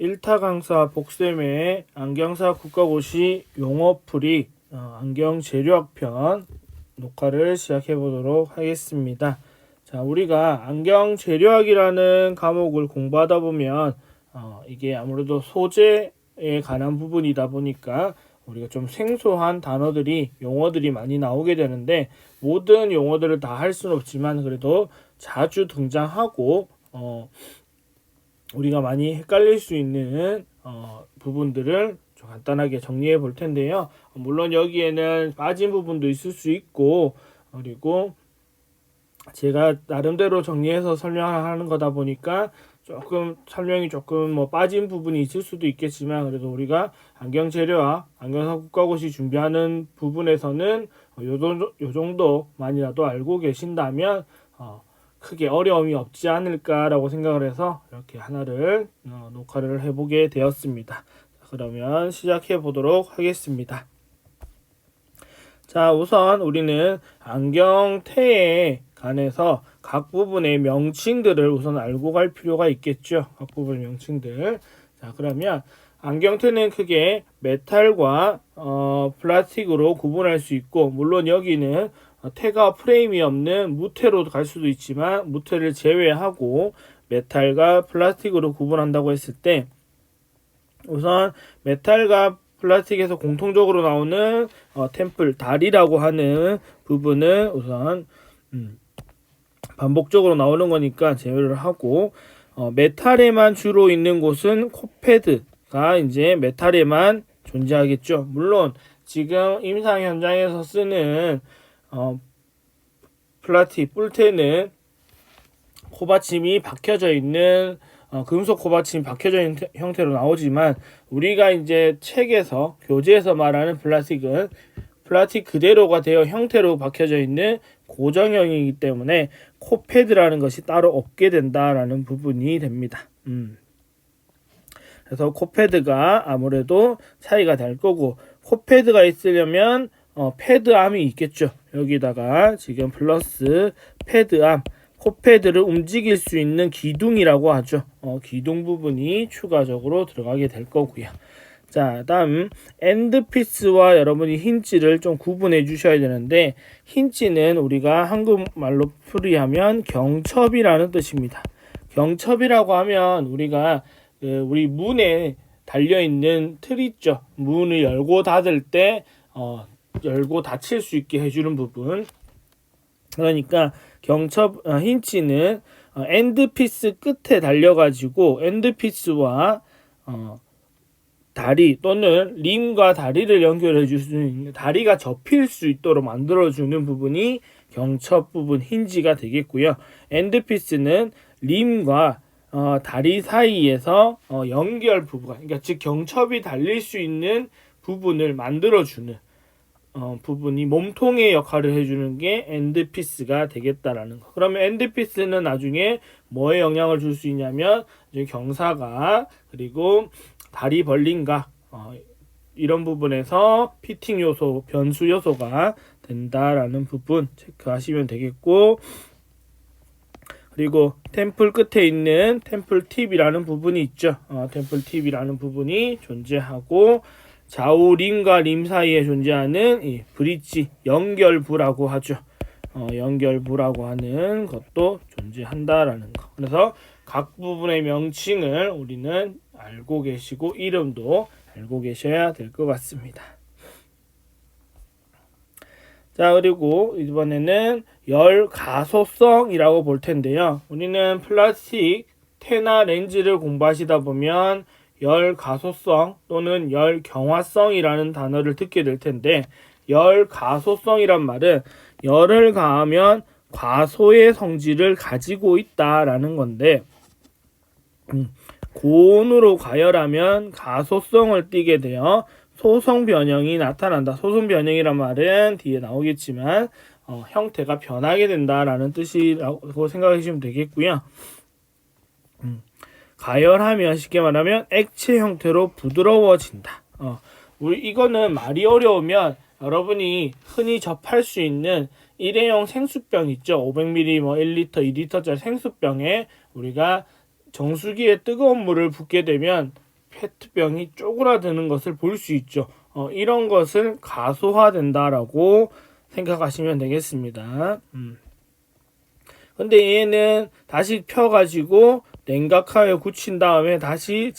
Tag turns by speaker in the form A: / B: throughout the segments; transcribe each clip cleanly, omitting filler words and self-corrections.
A: 1타 강사 복쌤의 안경사 국가고시 용어풀이 안경 재료학편 녹화를 시작해 보도록 하겠습니다. 자, 우리가 안경 재료학이라는 과목을 공부하다 보면 이게 아무래도 소재에 관한 부분이다 보니까 우리가 좀 생소한 단어들이 용어들이 많이 나오게 되는데, 모든 용어들을 다 할 수는 없지만 그래도 자주 등장하고 우리가 많이 헷갈릴 수 있는 부분들을 좀 간단하게 정리해 볼 텐데요. 물론 여기에는 빠진 부분도 있을 수 있고, 그리고 제가 나름대로 정리해서 설명하는 거다 보니까 설명이 조금 빠진 부분이 있을 수도 있겠지만, 그래도 우리가 안경 재료와 안경사 국가고시 준비하는 부분에서는 요 정도만이라도 알고 계신다면 크게 어려움이 없지 않을까라고 생각을 해서 이렇게 하나를 녹화를 해보게 되었습니다. 그러면 시작해 보도록 하겠습니다. 자, 우선 우리는 안경테에 관해서 각 부분의 명칭들을 우선 알고 갈 필요가 있겠죠. 각 부분의 명칭들. 자, 그러면 안경테는 크게 메탈과 플라스틱으로 구분할 수 있고, 물론 여기는 테가 프레임이 없는 무테로 갈 수도 있지만, 무테를 제외하고 메탈과 플라스틱으로 구분한다고 했을 때, 우선 메탈과 플라스틱에서 공통적으로 나오는 템플, 다리라고 하는 부분은 우선 반복적으로 나오는 거니까 제외를 하고, 메탈에만 주로 있는 곳은 코패드가 이제 메탈에만 존재하겠죠. 물론 지금 임상 현장에서 쓰는 플라스틱 뿔테는 코받침이 박혀져 있는 금속 코받침이 박혀져 있는 형태로 나오지만, 우리가 이제 책에서 교재에서 말하는 플라스틱은 플라스틱 그대로가 되어 형태로 박혀져 있는 고정형이기 때문에 코패드라는 것이 따로 없게 된다라는 부분이 됩니다. 그래서 코패드가 아무래도 차이가 될 거고, 코패드가 있으려면 패드암이 있겠죠. 여기다가 지금 플러스 패드암, 코패드를 움직일 수 있는 기둥이라고 하죠. 기둥 부분이 추가적으로 들어가게 될 거고요. 자, 다음 엔드피스와 여러분이 힌지를 좀 구분해 주셔야 되는데, 힌지는 우리가 한국말로 풀이하면 경첩이라는 뜻입니다. 경첩이라고 하면 우리가 우리 문에 달려있는 틀 있죠. 문을 열고 닫을 때 열고 닫힐 수 있게 해주는 부분. 그러니까 힌치는 엔드피스 끝에 달려가지고 엔드피스와 다리 또는 림과 다리를 연결해 줄 수 있는, 다리가 접힐 수 있도록 만들어주는 부분이 경첩 부분 힌지가 되겠고요. 엔드피스는 림과 다리 사이에서 연결 부분, 그러니까 즉 경첩이 달릴 수 있는 부분을 만들어주는 부분이 몸통의 역할을 해주는 게 엔드피스가 되겠다라는 거. 그러면 엔드피스는 나중에 뭐에 영향을 줄 수 있냐면, 경사가 그리고 다리 벌림각 이런 부분에서 피팅 요소, 변수 요소가 된다라는 부분 체크하시면 되겠고, 그리고 템플 끝에 있는 템플 팁이라는 부분이 있죠. 템플 팁이라는 부분이 존재하고, 좌우 림과 림 사이에 존재하는 이 브릿지, 연결부라고 하죠. 연결부라고 하는 것도 존재한다라는 거. 그래서 각 부분의 명칭을 우리는 알고 계시고 이름도 알고 계셔야 될 것 같습니다. 자, 그리고 이번에는 열 가소성이라고 볼 텐데요. 우리는 플라스틱 테나 렌즈를 공부하시다 보면 열 가소성 또는 열 경화성이라는 단어를 듣게 될 텐데, 열 가소성이란 말은 열을 가하면 과소의 성질을 가지고 있다라는 건데, 고온으로 가열하면 가소성을 띠게 되어 소성 변형이 나타난다. 소성 변형이란 말은 뒤에 나오겠지만 형태가 변하게 된다라는 뜻이라고 생각하시면 되겠고요. 가열하면 쉽게 말하면 액체 형태로 부드러워진다. 이거는 말이 어려우면 여러분이 흔히 접할 수 있는 일회용 생수병 있죠. 500ml, 1리터, 2리터짜리 생수병에 우리가 정수기에 뜨거운 물을 붓게 되면 페트병이 쪼그라드는 것을 볼 수 있죠. 이런 것을 가소화된다라고 생각하시면 되겠습니다. 근데 얘는 다시 펴가지고 냉각하에 굳힌 다음에 다시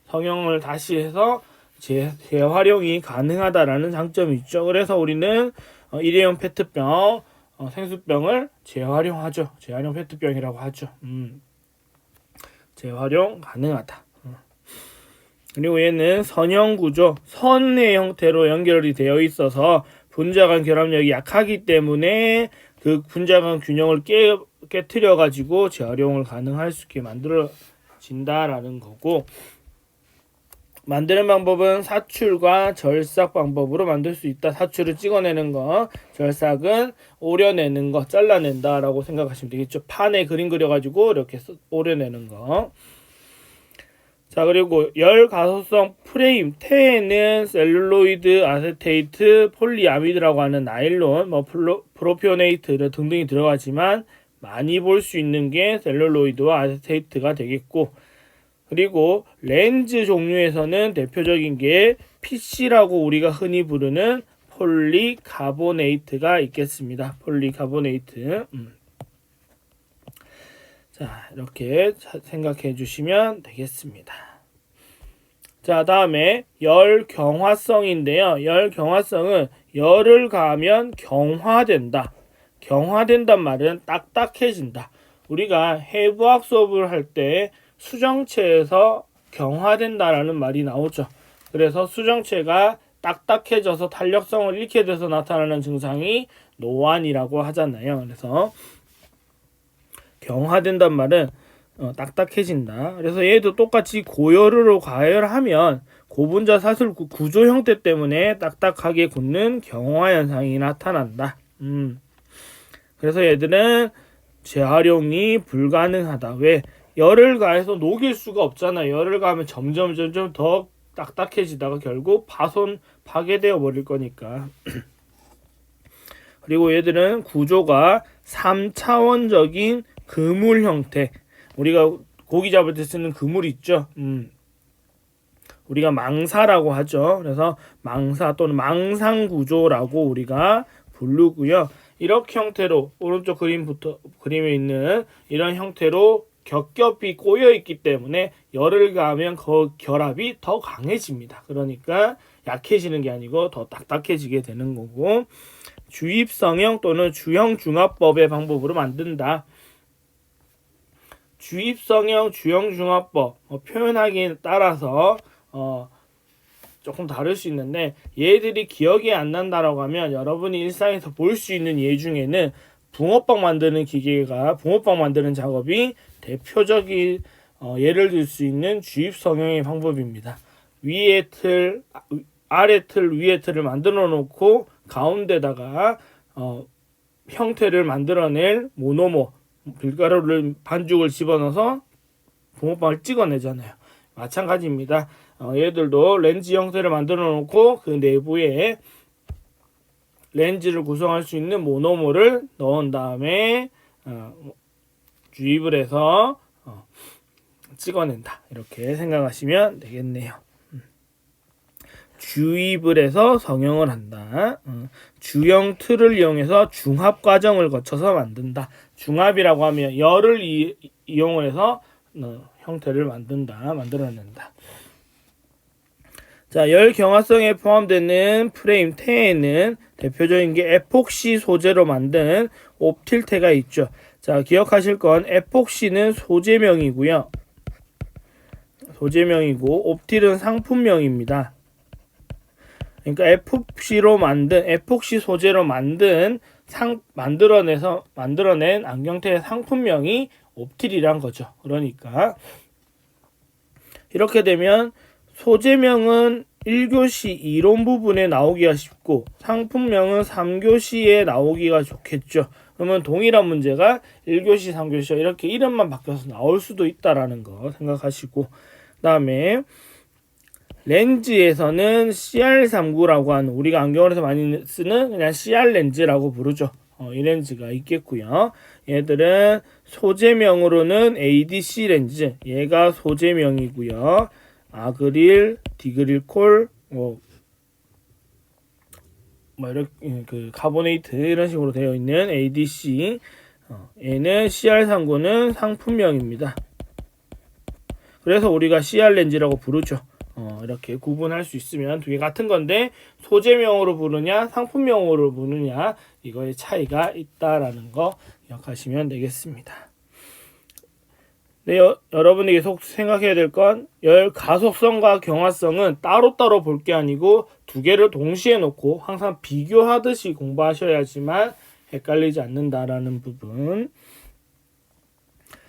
A: 성형을 다시 해서 재활용이 가능하다라는 장점이 있죠. 그래서 우리는 일회용 페트병, 생수병을 재활용하죠. 재활용 페트병이라고 하죠. 재활용 가능하다. 그리고 얘는 선형 구조, 선의 형태로 연결이 되어 있어서 분자 간 결합력이 약하기 때문에 그 분자 간 균형을 깨트려 가지고 재활용을 가능할 수 있게 만들어진다라는 거고, 만드는 방법은 사출과 절삭 방법으로 만들 수 있다. 사출을 찍어내는 거, 절삭은 오려내는 거, 잘라낸다라고 생각하시면 되겠죠. 판에 그림 그려가지고 이렇게 오려내는 거. 자, 그리고 열 가소성 프레임, 태에는 셀룰로이드, 아세테이트, 폴리아미드라고 하는 나일론, 프로피오네이트 등등이 들어가지만 많이 볼 수 있는 게 셀룰로이드와 아세테이트가 되겠고, 그리고 렌즈 종류에서는 대표적인 게 PC라고 우리가 흔히 부르는 폴리카보네이트가 있겠습니다. 폴리카보네이트. 자, 이렇게 생각해 주시면 되겠습니다. 자, 다음에 열 경화성인데요. 열 경화성은 열을 가하면 경화된다. 경화된단 말은 딱딱해진다. 우리가 해부학 수업을 할 때 수정체에서 경화된다라는 말이 나오죠. 그래서 수정체가 딱딱해져서 탄력성을 잃게 돼서 나타나는 증상이 노안이라고 하잖아요. 그래서 경화된단 말은 딱딱해진다. 그래서 얘도 똑같이 고열으로 가열하면 고분자 사슬 구조 형태 때문에 딱딱하게 굳는 경화 현상이 나타난다. 그래서 얘들은 재활용이 불가능하다. 왜? 열을 가해서 녹일 수가 없잖아요. 열을 가하면 점점 더 딱딱해지다가 결국 파괴되어 버릴 거니까. 그리고 얘들은 구조가 3차원적인 그물 형태. 우리가 고기 잡을 때 쓰는 그물 있죠. 우리가 망사라고 하죠. 그래서 망사 또는 망상 구조라고 우리가 부르고요. 이렇게 형태로 오른쪽 그림에 있는 이런 형태로 겹겹이 꼬여 있기 때문에 열을 가하면 그 결합이 더 강해집니다. 그러니까 약해지는 게 아니고 더 딱딱해지게 되는 거고, 주입성형 또는 주형중합법의 방법으로 만든다. 주입성형 주형중합법 표현하기에 따라서 조금 다를 수 있는데, 얘들이 기억이 안 난다라고 하면 여러분이 일상에서 볼 수 있는 예 중에는 붕어빵 만드는 작업이 대표적인 예를 들 수 있는 주입성형의 방법입니다. 위에 틀, 아래 틀, 위에 틀을 만들어 놓고 가운데다가 형태를 만들어낼 모노머, 밀가루를 반죽을 집어넣어서 붕어빵을 찍어내잖아요. 마찬가지입니다. 얘들도 렌즈 형태를 만들어 놓고 그 내부에 렌즈를 구성할 수 있는 모노머를 넣은 다음에 주입을 해서 찍어낸다. 이렇게 생각하시면 되겠네요. 주입을 해서 성형을 한다. 주형 틀을 이용해서 중합 과정을 거쳐서 만든다. 중합이라고 하면 열을 이용을 해서 형태를 만들어낸다. 자, 열 경화성에 포함되는 프레임 태에는 대표적인 게 에폭시 소재로 만든 옵틸테가 있죠. 자, 기억하실 건 에폭시는 소재명이고요. 옵틸은 상품명입니다. 그러니까 에폭시 소재로 만들어낸 안경테의 상품명이 옵틸이란 거죠. 그러니까 이렇게 되면 소재명은 1교시 이론 부분에 나오기가 쉽고 상품명은 3교시에 나오기가 좋겠죠. 그러면 동일한 문제가 1교시, 3교시 이렇게 이름만 바뀌어서 나올 수도 있다라는 거 생각하시고, 그 다음에 렌즈에서는 CR39라고 하는, 우리가 안경을 해서 많이 쓰는 그냥 CR 렌즈라고 부르죠. 이 렌즈가 있겠고요. 얘들은 소재명으로는 ADC 렌즈, 얘가 소재명이고요. 아그릴, 디그릴콜, 이렇게 그 카보네이트 이런 식으로 되어 있는 ADC. 얘는 CR39는 상품명입니다. 그래서 우리가 CR 렌즈라고 부르죠. 이렇게 구분할 수 있으면 두 개 같은 건데 소재명으로 부르냐 상품명으로 부르냐 이거의 차이가 있다라는 거 기억하시면 되겠습니다. 네, 여러분이 계속 생각해야 될 건 열 가속성과 경화성은 따로따로 볼 게 아니고 두 개를 동시에 놓고 항상 비교하듯이 공부하셔야지만 헷갈리지 않는다라는 부분.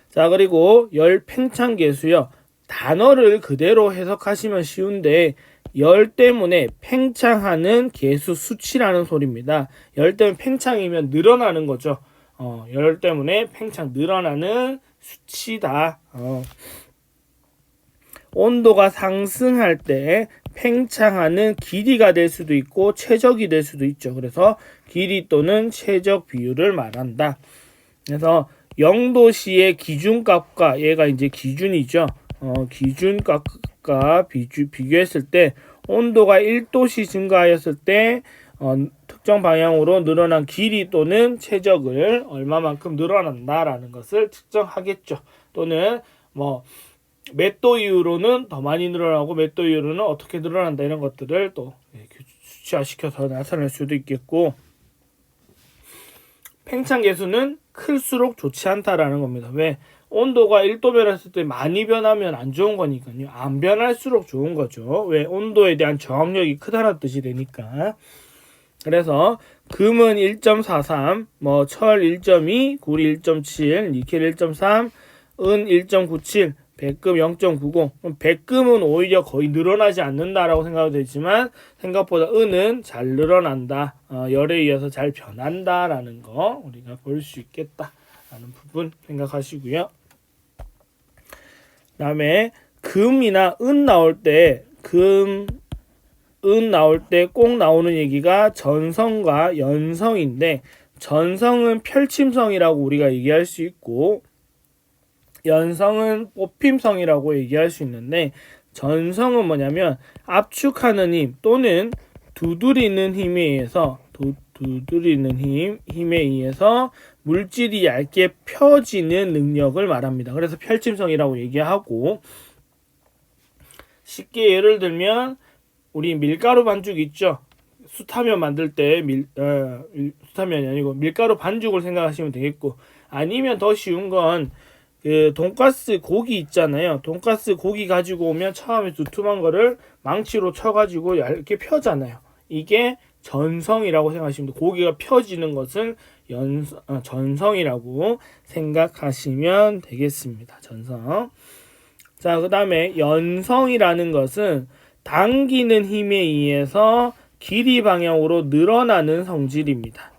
A: 자, 그리고 열 팽창 계수요. 단어를 그대로 해석하시면 쉬운데 열 때문에 팽창하는 계수 수치라는 소리입니다. 열 때문에 팽창이면 늘어나는 거죠. 열 때문에 팽창 늘어나는 수치다. 온도가 상승할 때 팽창하는 길이가 될 수도 있고 최적이 될 수도 있죠. 그래서 길이 또는 최적 비율을 말한다. 그래서 0도씨의 기준값과 얘가 이제 기준이죠. 기준값과 비교했을 때 온도가 1도씨 증가하였을 때 특정 방향으로 늘어난 길이 또는 최적을 얼마만큼 늘어난다라는 것을 측정하겠죠. 또는 몇 도 이후로는 더 많이 늘어나고 몇 도 이후로는 어떻게 늘어난다 이런 것들을 또 수치화시켜서 나타낼 수도 있겠고, 팽창 계수는 클수록 좋지 않다라는 겁니다. 왜? 온도가 1도 변했을 때 많이 변하면 안 좋은 거니까요. 안 변할수록 좋은 거죠. 왜? 온도에 대한 저항력이 크다는 뜻이 되니까. 그래서 금은 1.43, 철 1.2, 구리 1.7, 니켈 1.3, 은 1.97, 백금 0.90. 백금은 오히려 거의 늘어나지 않는다라고 생각이 되지만 생각보다 은은 잘 늘어난다. 열에 의해서 잘 변한다라는 거 우리가 볼 수 있겠다라는 부분 생각하시고요. 그다음에 금이나 은 나올 때 은 나올 때 꼭 나오는 얘기가 전성과 연성인데, 전성은 펼침성이라고 우리가 얘기할 수 있고 연성은 뽑힘성이라고 얘기할 수 있는데, 전성은 뭐냐면 압축하는 힘 또는 두드리는 힘에 의해서 힘에 의해서 물질이 얇게 펴지는 능력을 말합니다. 그래서 펼침성이라고 얘기하고, 쉽게 예를 들면 우리 밀가루 반죽 있죠. 수타면 만들 때 수타면이 아니고 밀가루 반죽을 생각하시면 되겠고, 아니면 더 쉬운 건 그 돈가스 고기 있잖아요. 돈가스 고기 가지고 오면 처음에 두툼한 거를 망치로 쳐가지고 얇게 펴잖아요. 이게 전성이라고 생각하시면 돼요. 고기가 펴지는 것은 전성이라고 생각하시면 되겠습니다. 전성. 자, 그 다음에 연성이라는 것은 당기는 힘에 의해서 길이 방향으로 늘어나는 성질입니다.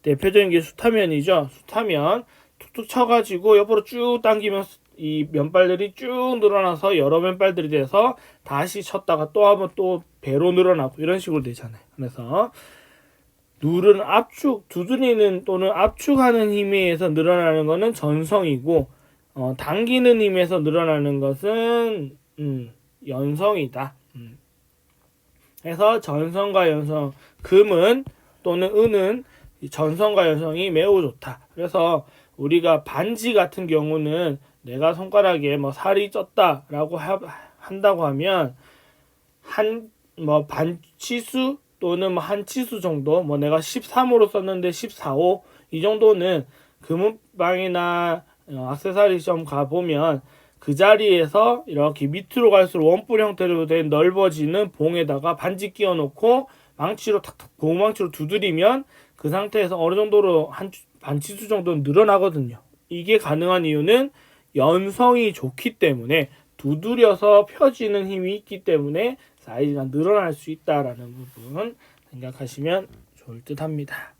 A: 대표적인 게 수타면이죠. 수타면 툭툭 쳐가지고 옆으로 쭉 당기면 이 면발들이 쭉 늘어나서 여러 면발들이 돼서 다시 쳤다가 또 한번 또 배로 늘어나고 이런 식으로 되잖아요. 그래서 누르는 두드리는 또는 압축하는 힘에 의해서 늘어나는 것은 전성이고, 당기는 힘에서 늘어나는 것은 연성이다. 그래서 전성과 연성, 금은 또는 은은 전성과 연성이 매우 좋다. 그래서 우리가 반지 같은 경우는 내가 손가락에 살이 쪘다라고 한다고 하면 반치수 또는 한 치수 정도, 내가 13호로 썼는데 14호 이 정도는 금은방이나 액세서리점 가보면 그 자리에서 이렇게 밑으로 갈수록 원뿔 형태로 된 넓어지는 봉에다가 반지 끼워 놓고 망치로 탁탁 고무망치로 두드리면 그 상태에서 어느 정도로 한 반치수 정도는 늘어나거든요. 이게 가능한 이유는 연성이 좋기 때문에, 두드려서 펴지는 힘이 있기 때문에 사이즈가 늘어날 수 있다라는 부분 생각하시면 좋을 듯 합니다.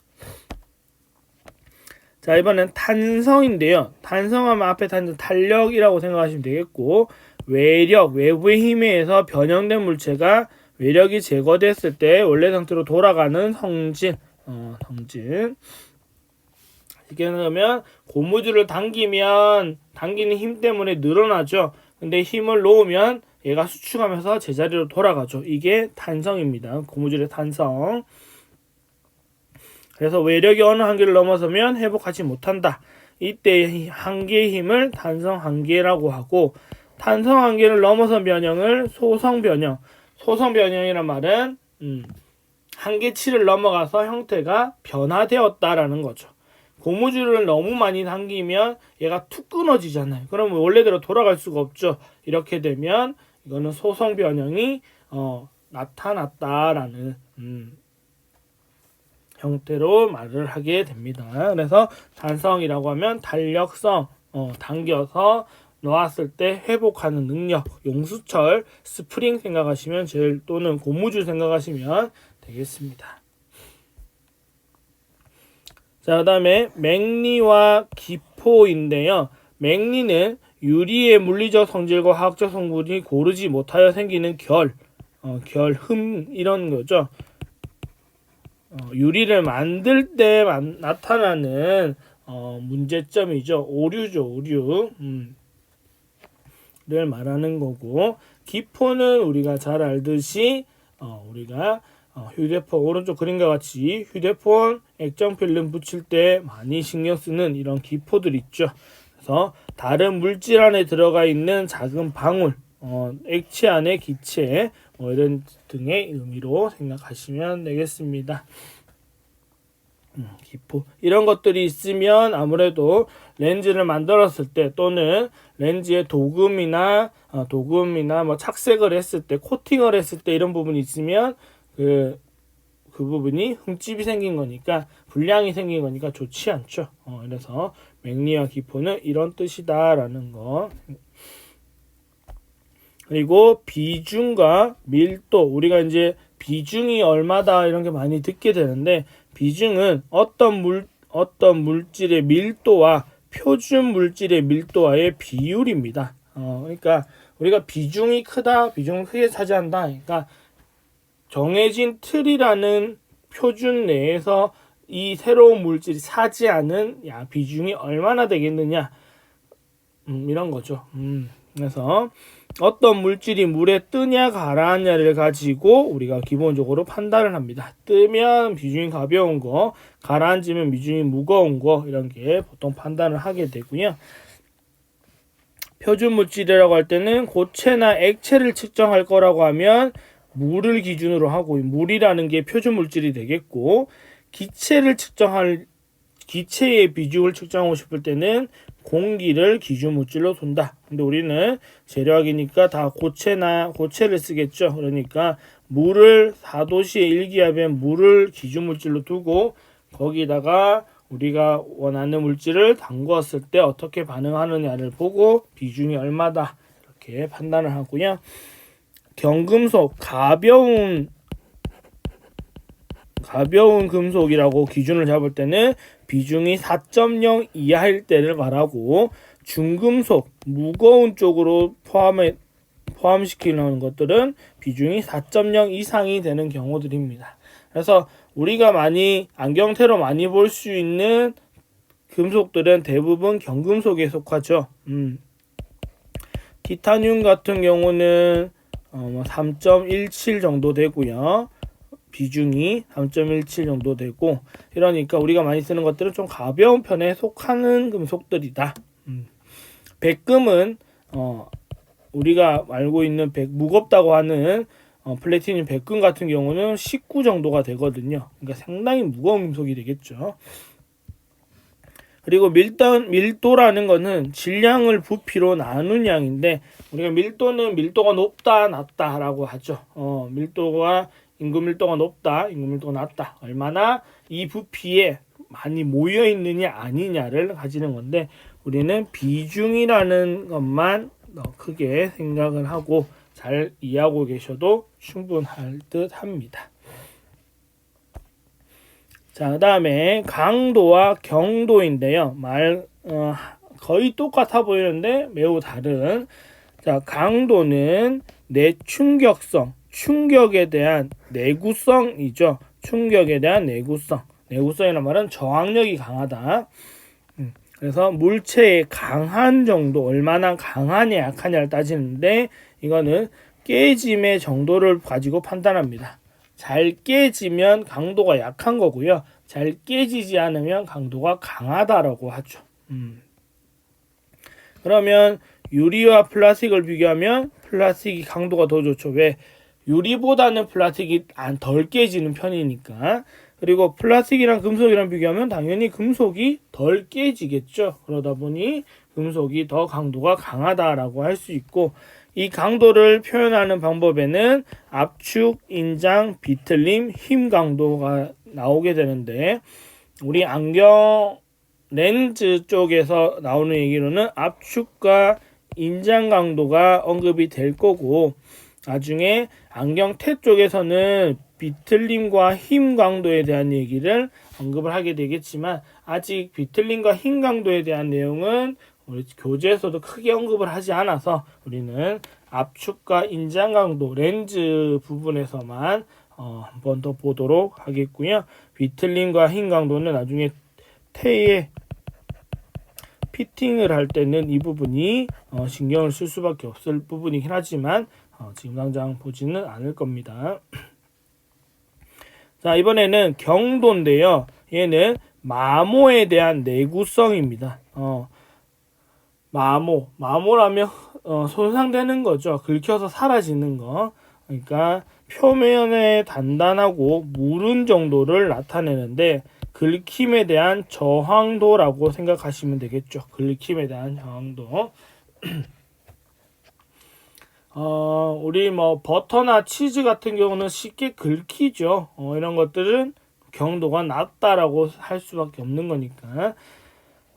A: 자, 이번엔 탄성인데요. 탄성하면 앞에 단전 탄력이라고 생각하시면 되겠고, 외력, 외부의 힘에 의해서 변형된 물체가 외력이 제거됐을 때 원래 상태로 돌아가는 성질. 쉽게 말하면 고무줄을 당기면 당기는 힘 때문에 늘어나죠. 근데 힘을 놓으면 얘가 수축하면서 제자리로 돌아가죠. 이게 탄성입니다. 고무줄의 탄성. 그래서 외력이 어느 한계를 넘어서면 회복하지 못한다. 이때 한계의 힘을 탄성 한계라고 하고, 탄성 한계를 넘어선 변형을 소성 변형. 소성 변형이란 말은 한계치를 넘어가서 형태가 변화되었다라는 거죠. 고무줄을 너무 많이 당기면 얘가 툭 끊어지잖아요. 그러면 원래대로 돌아갈 수가 없죠. 이렇게 되면 이거는 소성 변형이 나타났다라는 형태로 말을 하게 됩니다. 그래서 탄성이라고 하면 탄력성, 당겨서 놓았을 때 회복하는 능력, 용수철, 스프링 생각하시면 또는 고무줄 생각하시면 되겠습니다. 자, 그 다음에 맥리와 기포인데요. 맥리는 유리의 물리적 성질과 화학적 성분이 고르지 못하여 생기는 흠 이런 거죠. 유리를 만들 때 나타나는 문제점이죠. 오류죠. 를 말하는 거고, 기포는 우리가 잘 알듯이 우리가 휴대폰 오른쪽 그림과 같이 휴대폰 액정 필름 붙일 때 많이 신경 쓰는 이런 기포들 있죠. 그래서 다른 물질 안에 들어가 있는 작은 방울, 액체 안에 기체 이런 등의 의미로 생각하시면 되겠습니다. 기포 이런 것들이 있으면 아무래도 렌즈를 만들었을 때 또는 렌즈에 도금이나 뭐 착색을 했을 때, 코팅을 했을 때 이런 부분이 있으면 그 부분이 흠집이 생긴 거니까, 불량이 생긴 거니까 좋지 않죠. 그래서 맥리와 기포는 이런 뜻이다라는 거. 그리고 비중과 밀도, 우리가 이제 비중이 얼마다 이런 게 많이 듣게 되는데, 비중은 어떤 물질의 밀도와 표준 물질의 밀도와의 비율입니다. 그러니까 우리가 비중이 크다, 비중을 크게 차지한다. 그러니까 정해진 틀이라는 표준 내에서 이 새로운 물질이 차지하는 비중이 얼마나 되겠느냐, 이런 거죠. 그래서 어떤 물질이 물에 뜨냐 가라앉냐를 가지고 우리가 기본적으로 판단을 합니다. 뜨면 비중이 가벼운 거, 가라앉으면 비중이 무거운 거, 이런 게 보통 판단을 하게 되고요. 표준 물질이라고 할 때는 고체나 액체를 측정할 거라고 하면 물을 기준으로 하고, 물이라는 게 표준 물질이 되겠고, 기체의 비중을 측정하고 싶을 때는 공기를 기준 물질로 둔다. 근데 우리는 재료학이니까 다 고체를 쓰겠죠. 그러니까 물을 4도씨에 1기압에 물을 기준 물질로 두고, 거기다가 우리가 원하는 물질을 담궜을 때 어떻게 반응하느냐를 보고 비중이 얼마다 이렇게 판단을 하고요. 경금속, 가벼운 금속이라고 기준을 잡을 때는 비중이 4.0 이하일 때를 말하고, 중금속, 무거운 쪽으로 포함시키는 것들은 비중이 4.0 이상이 되는 경우들입니다. 그래서 우리가 안경테로 많이 볼 수 있는 금속들은 대부분 경금속에 속하죠. 티타늄 같은 경우는 3.17 정도 되고요. 비중이 3.17 정도 되고, 이러니까 우리가 많이 쓰는 것들은 좀 가벼운 편에 속하는 금속들이다. 백금은 우리가 알고 있는 무겁다고 하는 플래티늄 백금 같은 경우는 19 정도가 되거든요. 그러니까 상당히 무거운 금속이 되겠죠. 그리고 밀도라는 것은 질량을 부피로 나눈 양인데, 우리가 밀도가 높다 낮다라고 하죠. 인구 밀도가 높다, 인구 밀도가 낮다, 얼마나 이 부피에 많이 모여 있느냐 아니냐를 가지는 건데, 우리는 비중이라는 것만 크게 생각을 하고 잘 이해하고 계셔도 충분할 듯 합니다. 자, 그 다음에 강도와 경도인데요. 거의 똑같아 보이는데 매우 다른. 자, 강도는 내충격성, 충격에 대한 내구성이죠. 충격에 대한 내구성. 내구성이라는 말은 저항력이 강하다. 그래서 물체의 강한 정도, 얼마나 강하냐 약하냐를 따지는데 이거는 깨짐의 정도를 가지고 판단합니다. 잘 깨지면 강도가 약한 거고요. 잘 깨지지 않으면 강도가 강하다라고 하죠. 그러면 유리와 플라스틱을 비교하면 플라스틱이 강도가 더 좋죠. 왜? 유리보다는 플라스틱이 덜 깨지는 편이니까. 그리고 플라스틱이랑 금속이랑 비교하면 당연히 금속이 덜 깨지겠죠. 그러다 보니 금속이 더 강도가 강하다라고 할 수 있고, 이 강도를 표현하는 방법에는 압축, 인장, 비틀림, 힘 강도가 나오게 되는데, 우리 안경 렌즈 쪽에서 나오는 얘기로는 압축과 인장 강도가 언급이 될 거고, 나중에 안경테 쪽에서는 비틀림과 힘 강도에 대한 얘기를 언급을 하게 되겠지만, 아직 비틀림과 힘 강도에 대한 내용은 우리 교재에서도 크게 언급을 하지 않아서 우리는 압축과 인장 강도 렌즈 부분에서만 한 번 더 보도록 하겠고요. 비틀림과 힘 강도는 나중에 테에 피팅을 할 때는 이 부분이 신경을 쓸 수밖에 없을 부분이긴 하지만 지금 당장 보지는 않을 겁니다. 자, 이번에는 경도인데요. 얘는 마모에 대한 내구성입니다. 마모라면 손상되는 거죠. 긁혀서 사라지는 거. 그러니까 표면에 단단하고 무른 정도를 나타내는데 긁힘에 대한 저항도라고 생각하시면 되겠죠. 긁힘에 대한 저항도. 우리 버터나 치즈 같은 경우는 쉽게 긁히죠. 이런 것들은 경도가 낮다라고 할 수밖에 없는 거니까.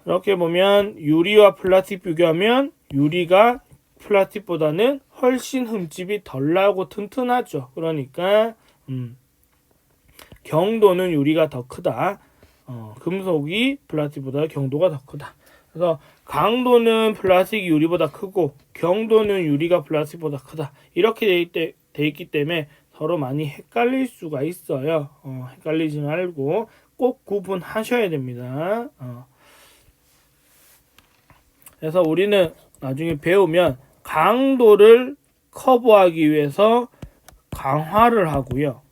A: 이렇게 보면 유리와 플라스틱 비교하면 유리가 플라스틱보다는 훨씬 흠집이 덜 나고 튼튼하죠. 그러니까 경도는 유리가 더 크다. 금속이 플라스틱보다 경도가 더 크다. 그래서 강도는 플라스틱이 유리보다 크고 경도는 유리가 플라스틱보다 크다. 이렇게 돼 있기 때문에 서로 많이 헷갈릴 수가 있어요. 헷갈리지 말고 꼭 구분하셔야 됩니다. 그래서 우리는 나중에 배우면 강도를 커버하기 위해서 강화를 하고요.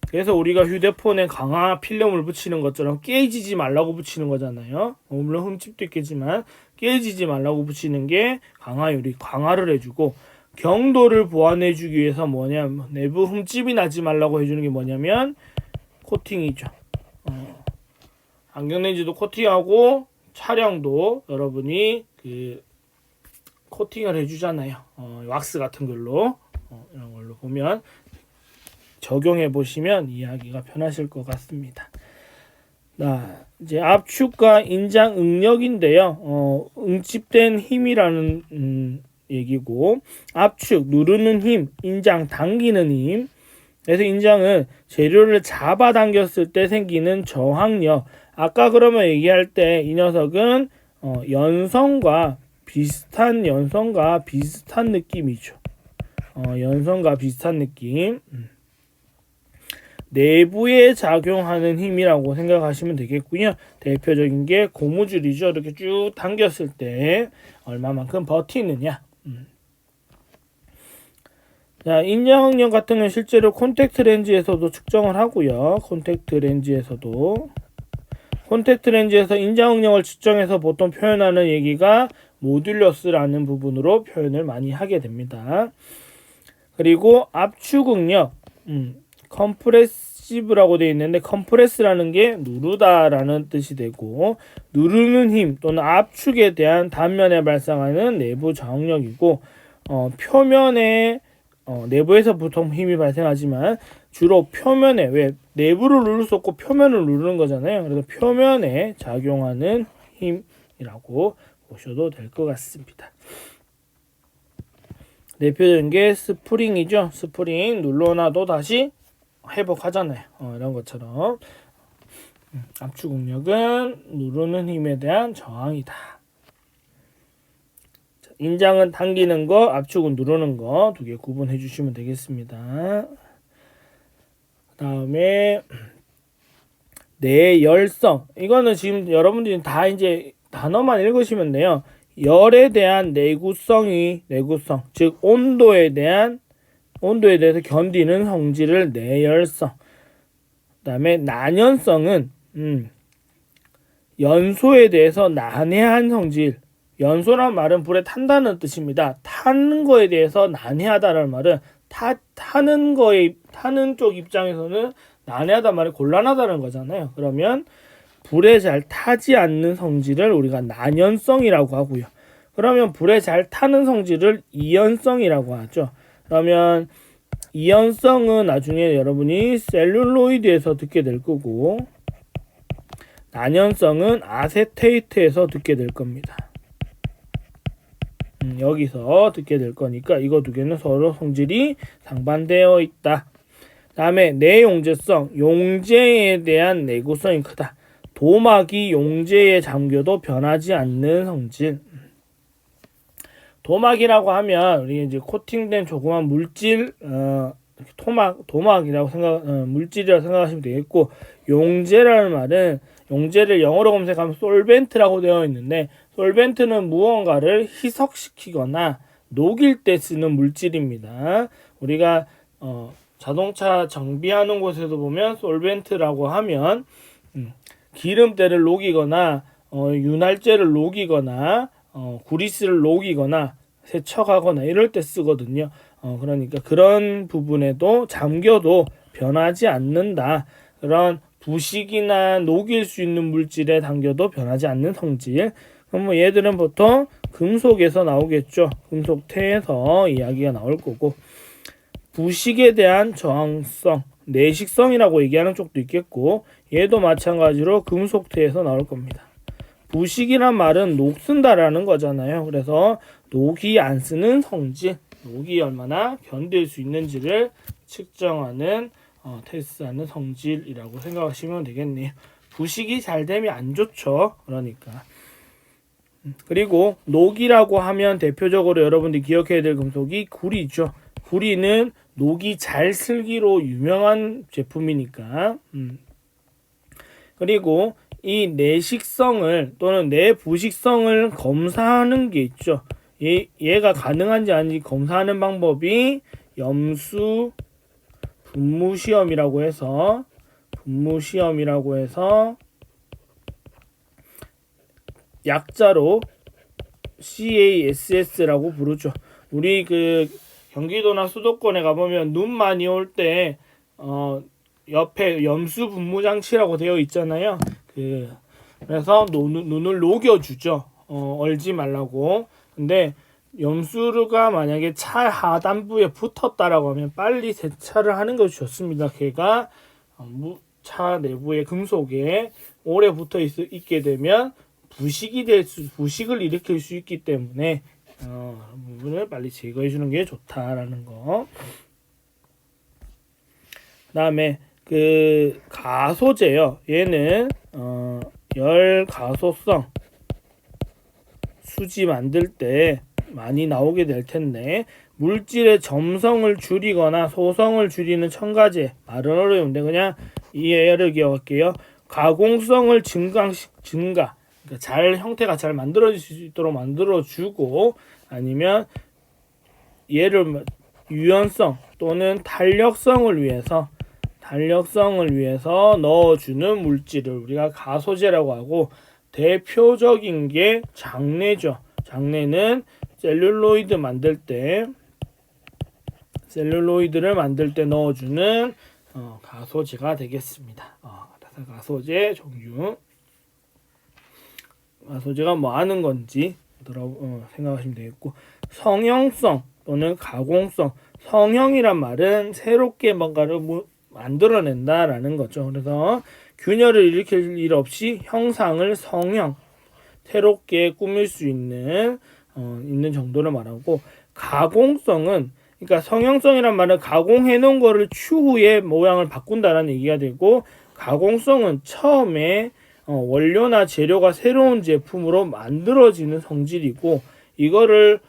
A: 그래서 우리가 휴대폰에 강화 필름을 붙이는 것처럼 깨지지 말라고 붙이는 거잖아요. 물론 흠집도 있겠지만 깨지지 말라고 붙이는 게 강화유리, 강화를 해주고, 경도를 보완해주기 위해서 뭐냐면 내부 흠집이 나지 말라고 해주는 게 뭐냐면 코팅이죠. 안경렌즈도 코팅하고 차량도 여러분이 코팅을 해주잖아요. 왁스 같은 걸로 이런 걸로 보면 적용해 보시면 이해하기가 편하실 것 같습니다. 이제 압축과 인장 응력인데요. 응집된 힘이라는 얘기고, 압축 누르는 힘, 인장 당기는 힘. 그래서 인장은 재료를 잡아당겼을 때 생기는 저항력. 아까 그러면 얘기할 때 이 녀석은 연성과 비슷한 느낌이죠. 연성과 비슷한 느낌. 내부에 작용하는 힘이라고 생각하시면 되겠고요. 대표적인 게 고무줄이죠. 이렇게 쭉 당겼을 때 얼마만큼 버티느냐. 자, 인장응력 같은 건 실제로 콘택트 렌즈에서도 측정을 하고요. 콘택트 렌즈에서 인장응력을 측정해서 보통 표현하는 얘기가 모듈러스라는 부분으로 표현을 많이 하게 됩니다. 그리고 압축응력, 컴프레시브라고 되어 있는데, 컴프레스라는 게 누르다라는 뜻이 되고, 누르는 힘 또는 압축에 대한 단면에 발생하는 내부 저항력이고, 표면에 내부에서 보통 힘이 발생하지만 주로 표면에, 왜 내부를 누를 수 없고 표면을 누르는 거잖아요. 그래서 표면에 작용하는 힘이라고 보셔도 될 것 같습니다. 대표적인 게 스프링이죠. 스프링 눌러놔도 다시 회복하잖아요. 이런 것처럼 압축 응력은 누르는 힘에 대한 저항이다. 인장은 당기는 거, 압축은 누르는 거 두 개 구분해 주시면 되겠습니다. 그 다음에 내열성. 이거는 지금 여러분들이 다 이제 단어만 읽으시면 돼요. 열에 대한 내구성, 즉 온도에 대해서 견디는 성질을 내열성. 그다음에 난연성은 연소에 대해서 난해한 성질. 연소란 말은 불에 탄다는 뜻입니다. 타는 거에 대해서 난해하다라는 말은 타는 쪽 입장에서는 난해하다 말이 곤란하다는 거잖아요. 그러면 불에 잘 타지 않는 성질을 우리가 난연성이라고 하고요. 그러면 불에 잘 타는 성질을 이연성이라고 하죠. 그러면 이연성은 나중에 여러분이 셀룰로이드에서 듣게 될 거고, 난연성은 아세테이트에서 듣게 될 겁니다. 여기서 듣게 될 거니까 이거 두 개는 서로 성질이 상반되어 있다. 다음에 내용제성, 용제에 대한 내구성이 크다. 도막이 용제에 잠겨도 변하지 않는 성질. 도막이라고 하면 우리 이제 코팅된 조그만 물질, 도막이라고 물질이라고 생각하시면 되겠고, 용제라는 말은 용제를 영어로 검색하면 솔벤트라고 되어 있는데, 솔벤트는 무언가를 희석시키거나 녹일 때 쓰는 물질입니다. 우리가 자동차 정비하는 곳에도 보면 솔벤트라고 하면 기름때를 녹이거나 윤활제를 녹이거나 구리스를 녹이거나 세척하거나 이럴 때 쓰거든요. 그러니까 그런 부분에도 잠겨도 변하지 않는다. 그런 부식이나 녹일 수 있는 물질에 담겨도 변하지 않는 성질. 그럼 뭐 얘들은 보통 금속에서 나오겠죠. 금속태에서 이야기가 나올 거고, 부식에 대한 저항성, 내식성이라고 얘기하는 쪽도 있겠고, 얘도 마찬가지로 금속태에서 나올 겁니다. 부식이란 말은 녹쓴다라는 거잖아요. 그래서 녹이 안 쓰는 성질, 녹이 얼마나 견딜 수 있는지를 측정하는 테스트하는 성질이라고 생각하시면 되겠네요. 부식이 잘 되면 안 좋죠. 그러니까. 그리고 녹이라고 하면 대표적으로 여러분들이 기억해야 될 금속이 구리죠. 구리는 녹이 잘 슬기로 유명한 제품이니까. 그리고 이 내식성을 또는 내부식성을 검사하는 게 있죠. 얘가 가능한지 아닌지 검사하는 방법이 염수 분무시험이라고 해서 약자로 CASS라고 부르죠. 우리 그 경기도나 수도권에 가보면 눈 많이 올 때 옆에 염수 분무 장치라고 되어 있잖아요. 그래서 눈을 녹여주죠. 얼지 말라고. 근데 염수가 만약에 차 하단부에 붙었다라고 하면 빨리 세차를 하는 것이 좋습니다. 걔가 차 내부의 금속에 오래 붙어 있게 되면 부식을 일으킬 수 있기 때문에 부분을 빨리 제거해 주는 게 좋다라는 거. 그다음에 그 가소제요. 얘는 열 가소성 수지 만들 때 많이 나오게 될 텐데, 물질의 점성을 줄이거나 소성을 줄이는 첨가제. 말은 어려운데 그냥 이해를 기억할게요. 가공성을 증가, 그러니까 형태가 잘 만들어질 수 있도록 만들어주고, 아니면 얘를 유연성 또는 탄력성을 위해서 넣어주는 물질을 우리가 가소제라고 하고, 대표적인 게 장내죠. 장내는 셀룰로이드를 만들 때 넣어주는 가소제가 되겠습니다. 가소제 종류. 가소제가 뭐 하는 건지 생각하시면 되겠고, 성형성 또는 가공성. 성형이란 말은 새롭게 뭔가를 만들어낸다라는 거죠. 그래서 균열을 일으킬 일 없이 형상을 새롭게 꾸밀 수 있는 정도를 말하고, 가공성은, 그러니까 성형성이란 말은 가공해 놓은 거를 추후에 모양을 바꾼다라는 얘기가 되고, 가공성은 처음에 원료나 재료가 새로운 제품으로 만들어지는 성질이고, 이거를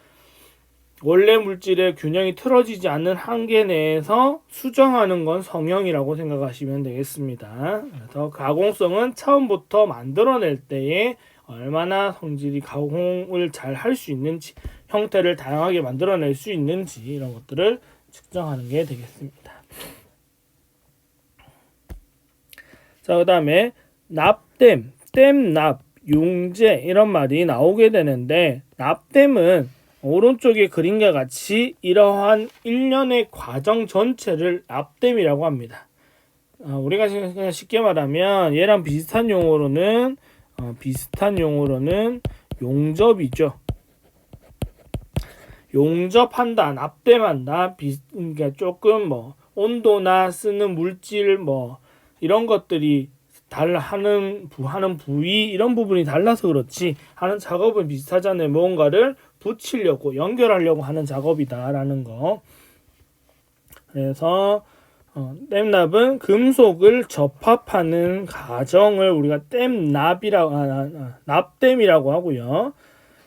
A: 원래 물질의 균형이 틀어지지 않는 한계 내에서 수정하는 건 성형이라고 생각하시면 되겠습니다. 그래서 가공성은 처음부터 만들어낼 때에 얼마나 성질이 가공을 잘 할 수 있는지, 형태를 다양하게 만들어낼 수 있는지 이런 것들을 측정하는 게 되겠습니다. 자, 그 다음에 납땜, 땜납, 융제 이런 말이 나오게 되는데, 납땜은 오른쪽의 그림과 같이 이러한 일련의 과정 전체를 납땜이라고 합니다. 우리가 그냥 쉽게 말하면 얘랑 비슷한 용어로는 용접이죠. 용접한다, 납땜한다. 그러니까 조금 온도나 쓰는 물질 이런 것들이 하는 부위 이런 부분이 달라서 그렇지 하는 작업은 비슷하잖아요. 뭔가를 붙이려고 연결하려고 하는 작업이다라는 거. 그래서 땜납은 금속을 접합하는 과정을 우리가 납땜이라고 하고요.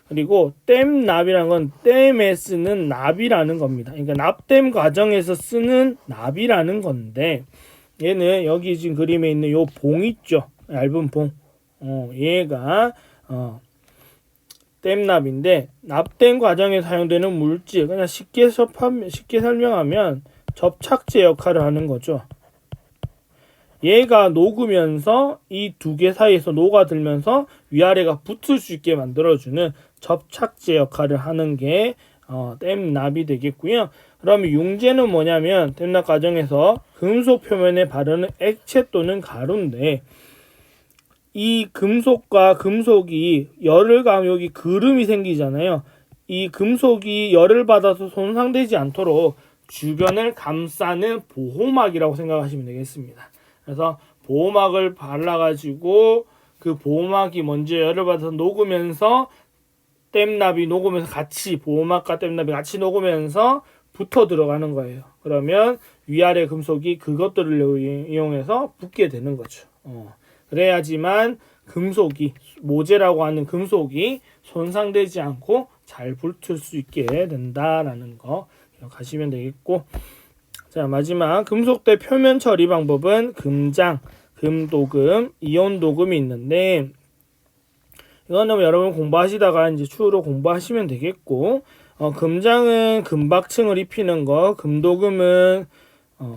A: 그리고 땜납이라는 건 땜에 쓰는 납이라는 겁니다. 그러니까 납땜 과정에서 쓰는 납이라는 건데, 얘는 여기 지금 그림에 있는 요 봉 있죠, 얇은 봉. 얘가 땜납인데, 납땜 과정에 사용되는 물질, 그냥 쉽게 설명하면 접착제 역할을 하는 거죠. 얘가 녹으면서 이 두 개 사이에서 녹아들면서 위아래가 붙을 수 있게 만들어주는 접착제 역할을 하는 게 땜납이 되겠고요. 그러면 융제는 뭐냐면 땜납 과정에서 금속 표면에 바르는 액체 또는 가루인데, 이 금속과 금속이 열을 가하면 여기 그름이 생기잖아요. 이 금속이 열을 받아서 손상되지 않도록 주변을 감싸는 보호막이라고 생각하시면 되겠습니다. 그래서 보호막을 발라가지고 그 보호막이 먼저 열을 받아서 녹으면서 땜납이 녹으면서 같이, 보호막과 땜납이 같이 녹으면서 붙어 들어가는 거예요. 그러면 위아래 금속이 그것들을 이용해서 붙게 되는 거죠. 그래야지만 금속이, 모재라고 하는 금속이 손상되지 않고 잘 붙을 수 있게 된다라는 거 기억하시면 되겠고, 자, 마지막 금속대 표면 처리 방법은 금장, 금도금, 이온도금이 있는데, 이거는 여러분 공부하시다가 이제 추후로 공부하시면 되겠고, 금장은 금박층을 입히는 거, 금도금은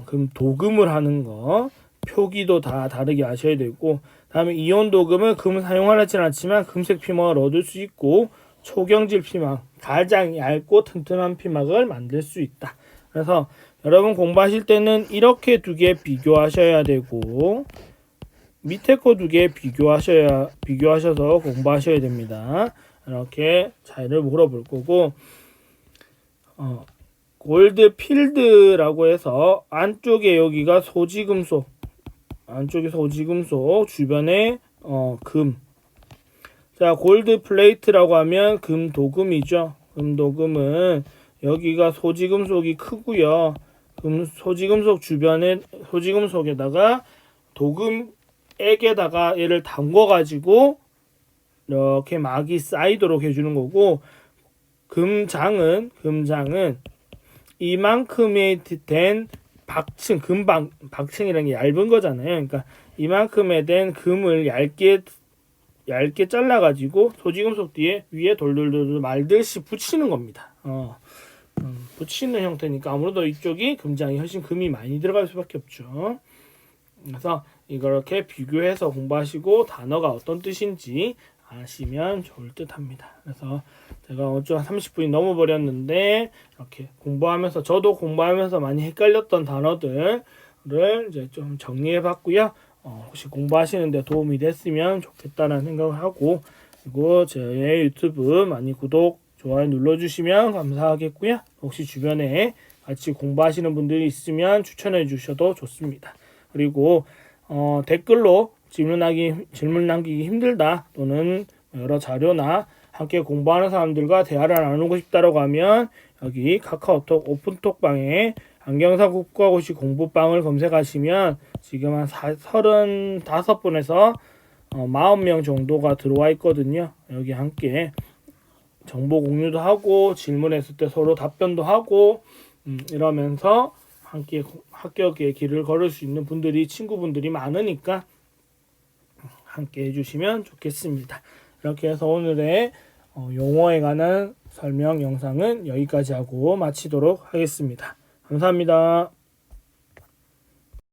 A: 금도금을 하는 거, 표기도 다 다르게 아셔야 되고, 다음에 이온도금은 금을 사용하지는 않지만 금색 피막을 얻을 수 있고, 초경질 피막, 가장 얇고 튼튼한 피막을 만들 수 있다. 그래서 여러분 공부하실 때는 이렇게 두 개 비교하셔야 되고, 밑에 거 두 개 비교하셔서 공부하셔야 됩니다. 이렇게 차이를 물어볼 거고, 골드 필드라고 해서 안쪽에 여기가 소지금속, 주변에 금. 자, 골드 플레이트라고 하면 금도금이죠. 금도금은 여기가 소지금속이 크고요. 소지금속 주변에, 소지금속에다가 도금액에다가 얘를 담궈가지고 이렇게 막이 쌓이도록 해주는 거고, 금장은 이만큼의 된 박층, 박층이라는 게 얇은 거잖아요. 그러니까 이만큼에 된 금을 얇게 잘라가지고 소지금속 뒤에 위에 돌돌돌 말듯이 붙이는 겁니다. 붙이는 형태니까 아무래도 이쪽이 금장이 훨씬 금이 많이 들어갈 수밖에 없죠. 그래서 이렇게 비교해서 공부하시고 단어가 어떤 뜻인지 아시면 좋을 듯 합니다. 그래서 제가 어쩌 30분이 넘어버렸는데 이렇게 공부하면서, 저도 공부하면서 많이 헷갈렸던 단어들을 이제 좀 정리해 봤고요. 혹시 공부하시는데 도움이 됐으면 좋겠다는 생각을 하고, 그리고 제 유튜브 많이 구독, 좋아요 눌러주시면 감사하겠고요. 혹시 주변에 같이 공부하시는 분들이 있으면 추천해 주셔도 좋습니다. 그리고 댓글로 질문 남기기 힘들다, 또는 여러 자료나 함께 공부하는 사람들과 대화를 나누고 싶다라고 하면 여기 카카오톡 오픈톡방에 안경사 국가고시 공부방을 검색하시면 지금 한 35분에서 40명 정도가 들어와 있거든요. 여기 함께 정보 공유도 하고 질문했을 때 서로 답변도 하고 이러면서 함께 합격의 길을 걸을 수 있는 분들이 친구분들이 많으니까 함께 해주시면 좋겠습니다. 이렇게 해서 오늘의 용어에 관한 설명 영상은 여기까지 하고 마치도록 하겠습니다. 감사합니다.